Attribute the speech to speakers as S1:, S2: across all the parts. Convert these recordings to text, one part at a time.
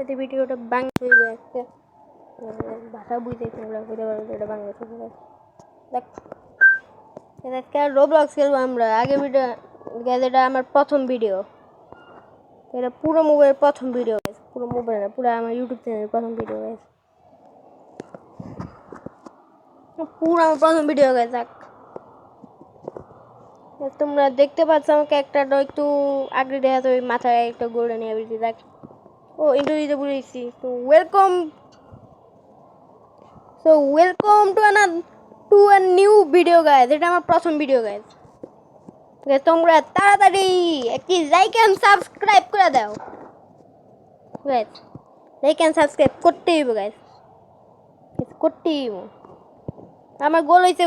S1: এতে ভিডিওটা বাংলা হইবে একটা ভাষা বুঝতেছি আমরা বুঝতে পারবো এটা বাংলা ছবি দেখ এটা রোবলক্স খেলবো আমরা আগে ভিডিও এটা আমার প্রথম ভিডিও এটা পুরো মোবাইলের প্রথম ভিডিও পুরো মোবাইল না পুরো আমার ইউটিউব চ্যানেলের প্রথম ভিডিও পুরো আমার প্রথম ভিডিও গাইস দেখ তোমরা দেখতে পাচ্ছ আমাকে একটা একটু আগে দেখা তো মাথায় একটা গোল্ডেন এবিলিটি দেখ ও ইন্টারভিউ দিতে বলেছি তো welcome to a new video guys এটা আমার প্রথম ভিডিও গাইস তোমরা তাড়াতাড়ি একটি লাইক এন্ড সাবস্ক্রাইব করে দাও গাইস লাইক এন্ড সাবস্ক্রাইব করতেই হবে গাইস করতেই হবে আমার গোল হইছে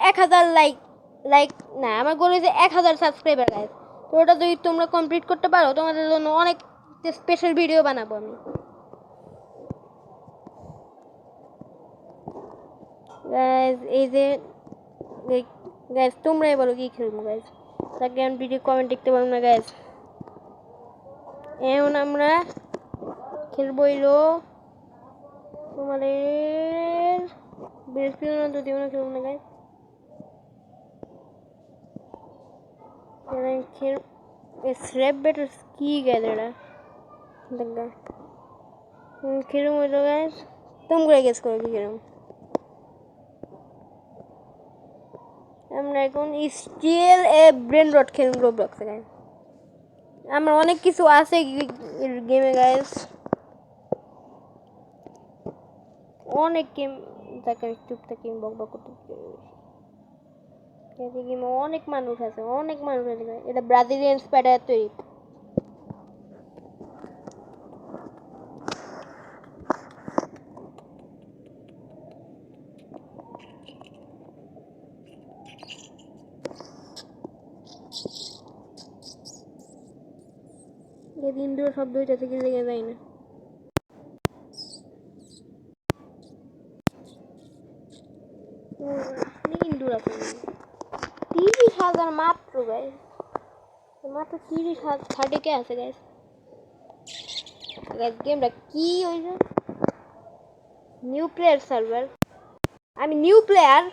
S1: 1000 লাইক না আমার গোল হইছে 1000 সাবস্ক্রাইবার গাইস তো ওটা যদি তোমরা কমপ্লিট করতে পারো তোমাদের জন্য অনেক স্পেশাল ভিডিও বানাবো আমি গাইস এই যে গাইস তোমরাই বলো কি খেলবো গাইস তাকে আমি ভিডিও কমেন্ট দেখতে পারবো না গাইস এখন আমরা খেলবো হইলো তোমাদের বৃহস্পতিবার যদি আমরা খেলবো না গাইস স্র্যাপ বেটার কি গাইস এটা দেখা খেলবো হইলো গাইস তোমরা গেস করো কি খেলবো আমরা এখন স্টিল এ ব্রেন রট খেলবো রোবলক্সে গাইস আমার অনেক কিছু আছে গেমে গাইস অনেক গেম দেখা চুপ থেকে বকবক করতে এই গেমে অনেক মানুষ আছে এটা ব্রাজিলিয়ান স্পাইডার তৈরি এই দিন দুটো শব্দ হইতেছে কি লেগে যায় না ইন্দুর আছে 30,000 মাত্র গাইস মাত্র 30,000 30K আছে গাইস গেমটা কি হইছে নিউ প্লেয়ার সার্ভার আমি নিউ প্লেয়ার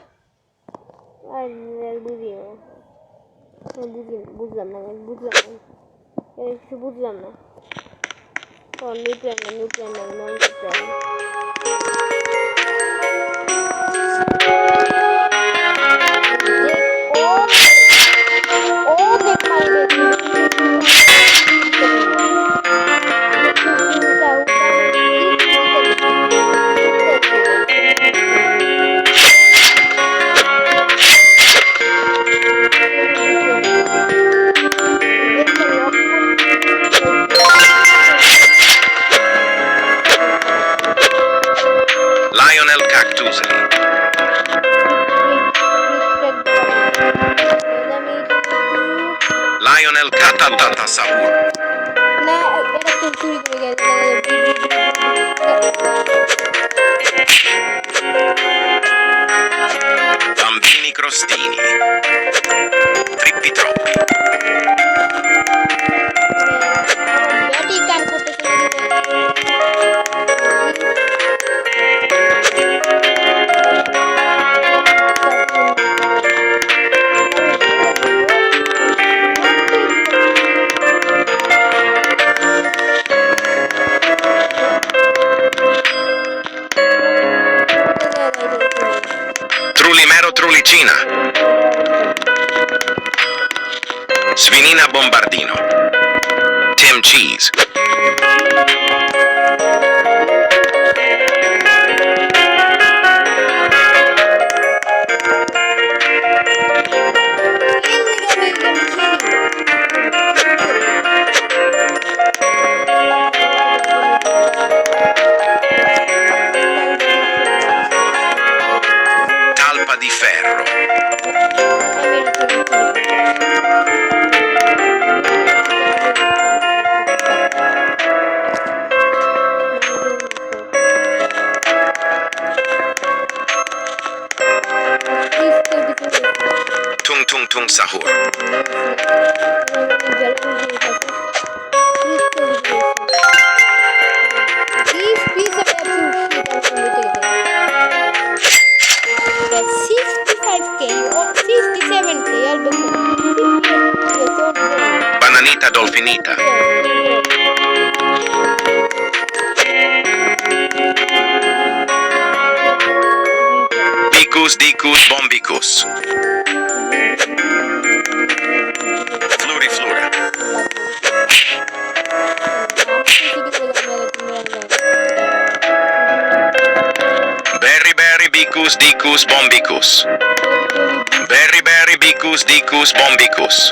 S1: আর বুঝলাম না কিছু বুঝলাম না নিউ প্লেয়ার না নন player
S2: Lionel Cactus Lionel Catatata Sabur Bambini crostini Trippi troppi Trullimero Trullicina Svinina Bombardino Tim Cheese Talpa di ferro Tung tung tung sahur Finita dolfinita. Picus dicus bombicus. Fluriflura. Berry berry bicus dicus bombicus. Berry berry bicus dicus bombicus.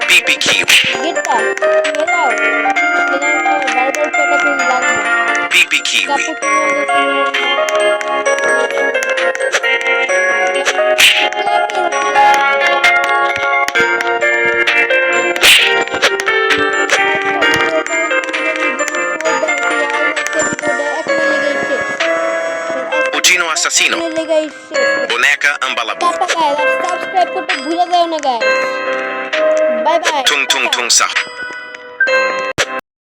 S2: Pipi kiwi. Pipi kiwi. Uccino assassino. Boneca ambalabu.
S1: Subscribe করতে ভুলে যাও না guys bye bye
S2: Tung tung tung sahur.